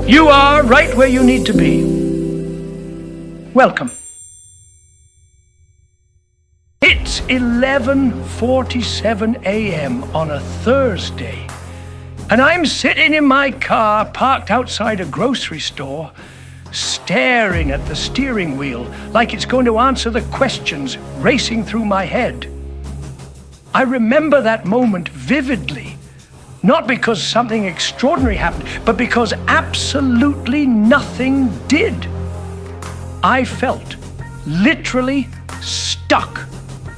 You are right where you need to be. Welcome. It's 11:47 a.m. on a Thursday, and I'm sitting in my car parked outside a grocery store, staring at the steering wheel like it's going to answer the questions racing through my head. I remember that moment vividly, not because something extraordinary happened, but because absolutely nothing did. I felt literally stuck.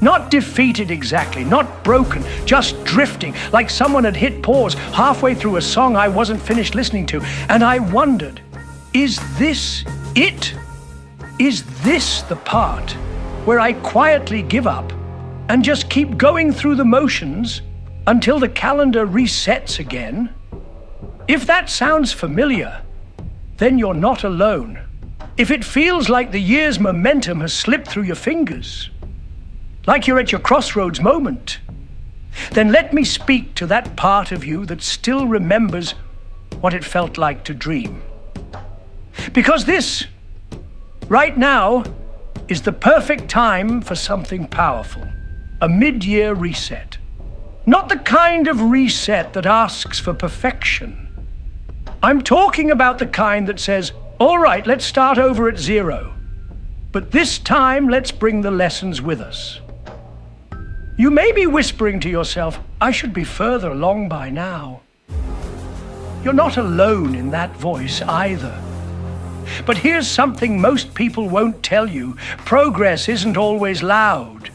Not defeated exactly, not broken, just drifting, like someone had hit pause halfway through a song I wasn't finished listening to. And I wondered, is this it? Is this the part where I quietly give up and just keep going through the motions until the calendar resets again? If that sounds familiar, then you're not alone. If it feels like the year's momentum has slipped through your fingers, like you're at your crossroads moment, then let me speak to that part of you that still remembers what it felt like to dream. Because this, right now, is the perfect time for something powerful, a mid-year reset. Not the kind of reset that asks for perfection. I'm talking about the kind that says, all right, let's start over at zero, but this time let's bring the lessons with us. You may be whispering to yourself, I should be further along by now. You're not alone in that voice either. But here's something most people won't tell you. Progress isn't always loud.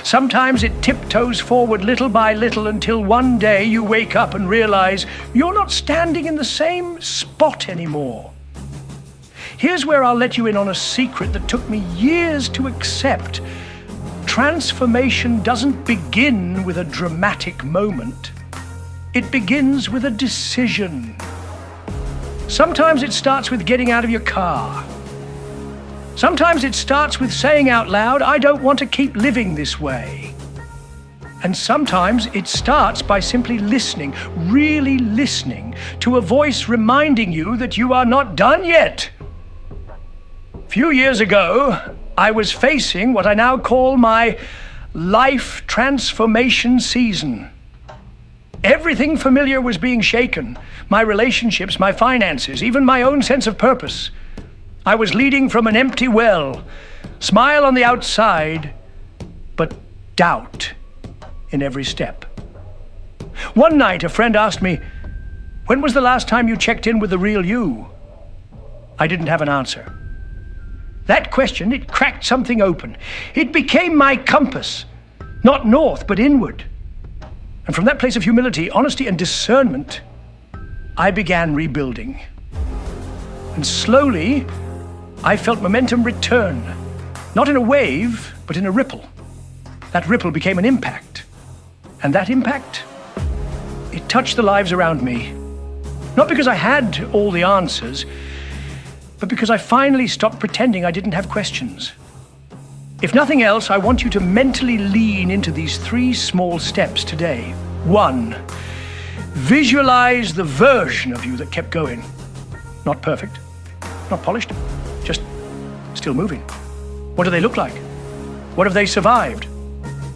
Sometimes it tiptoes forward little by little until one day you wake up and realize you're not standing in the same spot anymore. Here's where I'll let you in on a secret that took me years to accept. Transformation doesn't begin with a dramatic moment. It begins with a decision. Sometimes it starts with getting out of your car. Sometimes it starts with saying out loud, I don't want to keep living this way. And sometimes it starts by simply listening, really listening to a voice reminding you that you are not done yet. A few years ago, I was facing what I now call my life transformation season. Everything familiar was being shaken. My relationships, my finances, even my own sense of purpose. I was leading from an empty well, smile on the outside, but doubt in every step. One night, a friend asked me, when was the last time you checked in with the real you? I didn't have an answer. That question, it cracked something open. It became my compass, not north, but inward. And from that place of humility, honesty, and discernment, I began rebuilding. And slowly, I felt momentum return, not in a wave, but in a ripple. That ripple became an impact. And that impact, it touched the lives around me. Not because I had all the answers, but because I finally stopped pretending I didn't have questions. If nothing else, I want you to mentally lean into these 3 small steps today. 1, visualize the version of you that kept going. Not perfect, not polished, just still moving. What do they look like? What have they survived?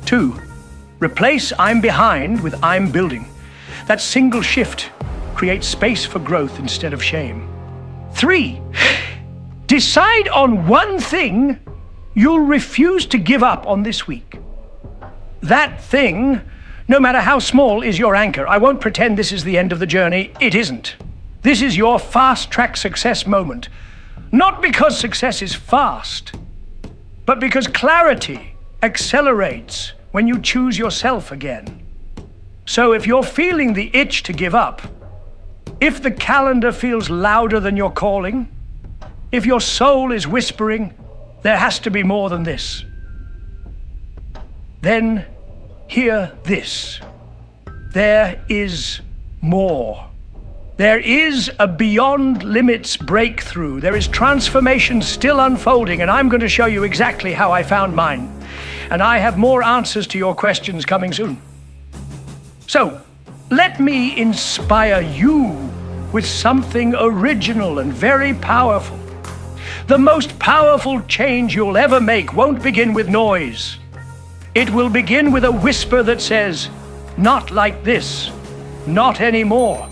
2, replace I'm behind with I'm building. That single shift creates space for growth instead of shame. 3, decide on one thing you'll refuse to give up on this week. That thing, no matter how small, is your anchor. I won't pretend this is the end of the journey. It isn't. This is your fast-track success moment. Not because success is fast, but because clarity accelerates when you choose yourself again. So if you're feeling the itch to give up, if the calendar feels louder than your calling, if your soul is whispering, there has to be more than this, then hear this. There is more. There is a beyond limits breakthrough. There is transformation still unfolding, and I'm going to show you exactly how I found mine. And I have more answers to your questions coming soon. So, let me inspire you with something original and very powerful. The most powerful change you'll ever make won't begin with noise. It will begin with a whisper that says, "Not like this, not anymore."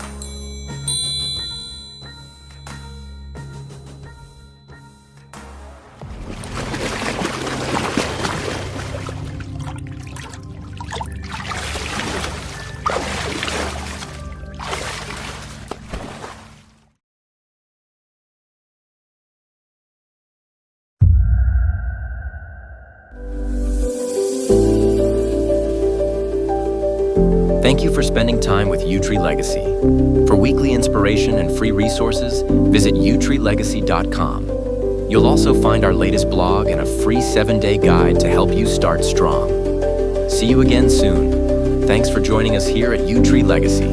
Thank you for spending time with Yewtree Legacy. For weekly inspiration and free resources, visit yewtreelegacy.com. You'll also find our latest blog and a free 7-day guide to help you start strong. See you again soon. Thanks for joining us here at Yewtree Legacy.